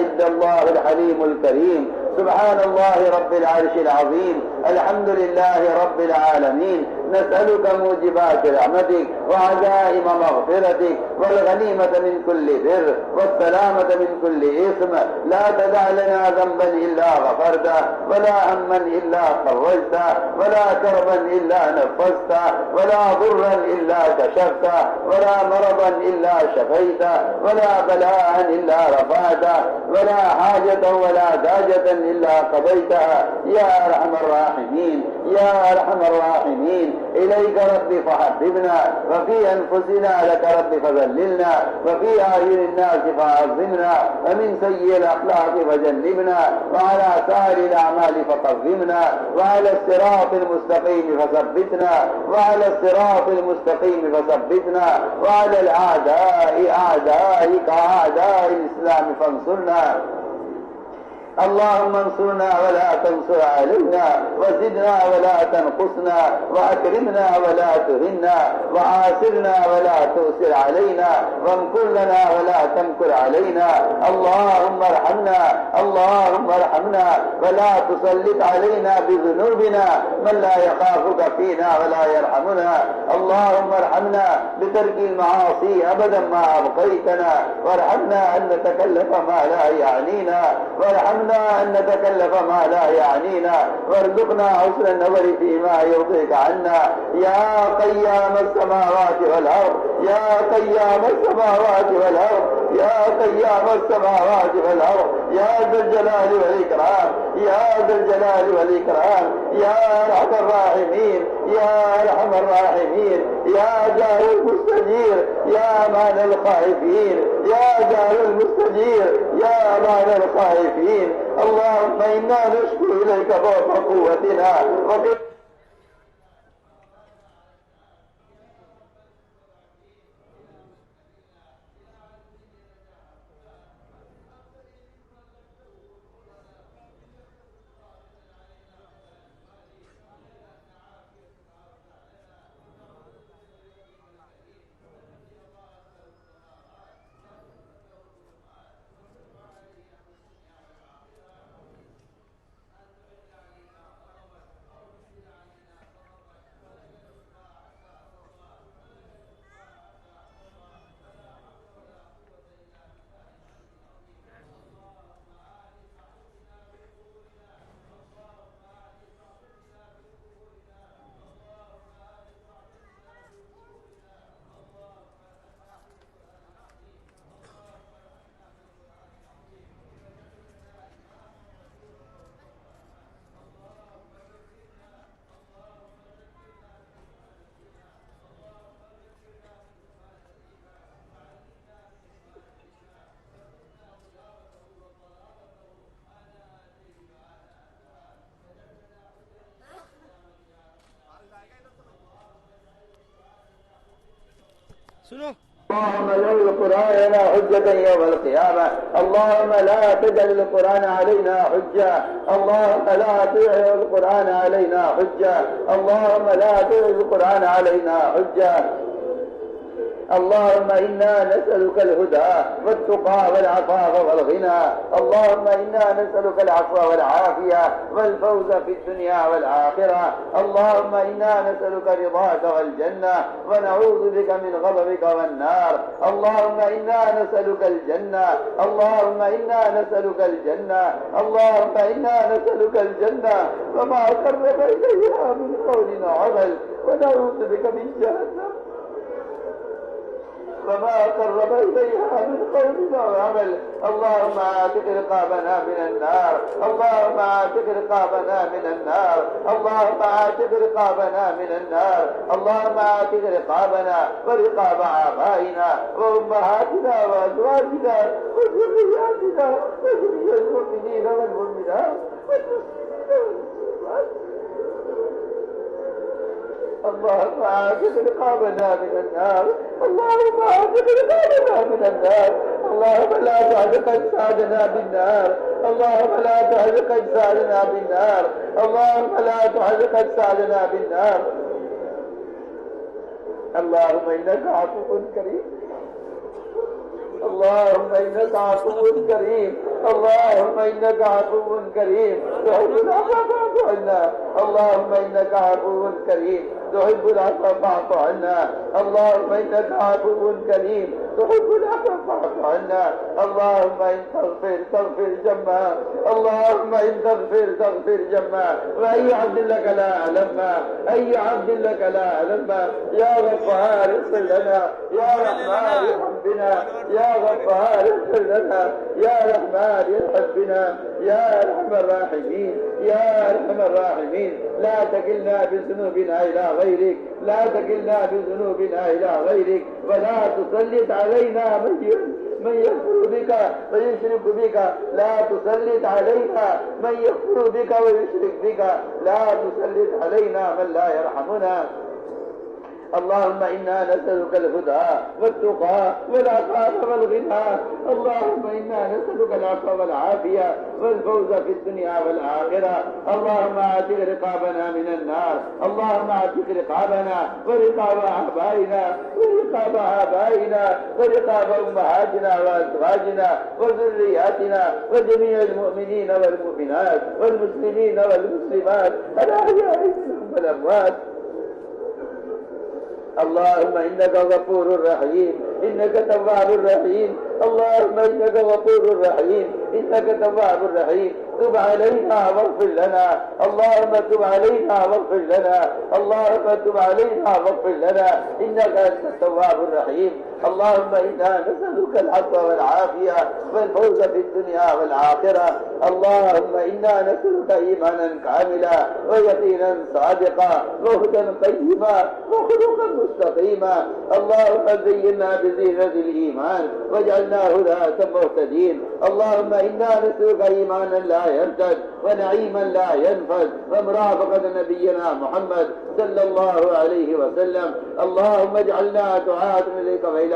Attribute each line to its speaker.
Speaker 1: إلا الله الحليم الكريم. سبحان الله رب العرش العظيم. الحمد لله رب العالمين. نسألك موجبات رحمتك وعزائم مغفرتك والغنيمة من كل بر والسلامة من كل إثم. لا تدع لنا ذنبا إلا غفرته ولا هما إلا فرجته ولا كربا إلا نفسته ولا ضرا إلا كشفته ولا مرضا إلا شفيته ولا بلاء إلا رفعته ولا حاجة ولا داجة إلا قضيتها يا أرحم الراحمين يا أرحم الراحمين. إليك ربي فحببنا وفي أنفسنا لك ربي فذللنا وفي أعين الناس فعظمنا ومن سيء الأخلاق فجنبنا وعلى سائر الأعمال فقومنا وعلى الصراط المستقيم فثبتنا وعلى الصراط المستقيم فثبتنا وعلى الأعداء أعدائك أعداء الإسلام فانصرنا. اللهم انصرنا ولا تنصر علينا وزدنا ولا تنقصنا وأكرمنا ولا تهنا وعاسرنا ولا تؤسر علينا وامكر لنا ولا تمكر علينا. اللهم ارحمنا اللهم ارحمنا ولا تسلط علينا بذنوبنا من لا يخافك فينا ولا يرحمنا. اللهم ارحمنا بترك المعاصي أبدا ما أبقيتنا وارحمنا أن نتكلف ما لا يعنينا وارحمنا أن نتكلف ما لا يعنينا وارزقنا حسن النظر فيما يرضيك عنا يا قيام السماوات والأرض يا قيام السماوات والأرض يا قيام السماوات والأرض يا ذا الجلال والإكرام يا ذا الجلال والإكرام يا أرحم الراحمين يا أرحم الراحمين يا جار المستجير يا أمان الخائفين يا جار المستجير يا أمان الخائفين. اللهم إنا نشكو إليك ضعف قوتنا اللهم اجعل القرآن لنا حجة يوم القيامة. اللهم لا تجعل القرآن علينا حجة. اللهم لا تجعل القرآن علينا حجة. اللهم لا تجعل القرآن علينا حجة. اللهم إنا نسألك الهدى والتقى والعفاف والغنى. اللهم إنا نسألك العفو والعافية والفوز في الدنيا والآخرة. اللهم إنا نسألك رضاك والجنة ونعوذ بك من غضبك والنار. اللهم إنا نسألك الجنة. اللهم إنا نسألك الجنة. اللهم إنا نسألك الجنة وما قرب إليها من قول وعمل ونعوذ بك من جهنم وما قرب إليها من قول وعمل. اللهم اعتق رقابنا من النار. اللهم اعتق رقابنا من النار. اللهم اعتق رقابنا من النار. اللهم اعتق رقابنا ورقاب آبائنا وأمهاتنا وأزواجنا وذرياتنا وذرية المؤمنين والمؤمنات والمسلمين والمسلمات. اللهم اعتق رقابنا من النار. اللهم اعتق رقابنا من النار. اللهم لا تعلق اجسادنا بالنار. اللهم لا تعلق اجسادنا بالنار. اللهم لا تعلق اجسادنا بالنار. اللهم انك عفو كريم اللهم إنك عفو كريم، اللهم إنك عفو كريم تحب العفو فاعف عنا، اللهم إنك عفو كريم تحب العفو فاعف عنا، اللهم إنك عفو كريم تحب العفو فاعف عنا، اللهم إن تغفر جما، اللهم إن تغفر جما، وأي عبد لك لا أعلم، أي عبد لك لا أعلم، يا غفار اغفر لنا، يا رحمن ارحم بنا، يا غفار اغفر لنا، يا رحمن ارحم بنا، يا أرحم الراحمين، يا أرحم الراحمين. لا تكلنا بذنوبنا إلى غيرك، لا تكلنا بذنوبنا إلى غيرك، ولا تسلط علينا من يكفر بك ويشرك بك، لا تسلط علينا من يكفر بك ويشرك بك، لا تسلط علينا من لا يرحمنا. اللهم إنا نسألك الهدى والتقى والعفاف والغنى، اللهم إنا نسألك العفو والعافية والفوز في الدنيا والآخرة. اللهم اعتق رقابنا من النار، اللهم اعتق رقابنا ورقاب آبائنا ورقاب آبائنا ورقاب أمهاتنا وأزواجنا وذرياتنا وجميع المؤمنين والمؤمنات والمسلمين والمسلمات الأحياء منهم والأموات. اللهم إنك غفور رحيم، إنك تواب رحيم، اللهم إنك غفور رحيم، إنك تواب رحيم. تب علينا واغفر لنا، اللهم تب علينا واغفر لنا، اللهم تب علينا واغفر لنا، إنك أنت التواب الرحيم. اللهم إنا نسألك العفو والعافية والفوز في الدنيا والآخرة. اللهم إنا نسألك إيمانا كاملا ويقينا صادقا وهدى قيما وخلقا مستقيما. اللهم زينا بزينة الإيمان واجعلنا هداة مهتدين. اللهم إنا نسألك إيمانا لا يرتد ونعيما لا ينفد ومرافقة نبينا محمد صلى الله عليه وسلم. اللهم اجعلنا دعاة إليك وإلى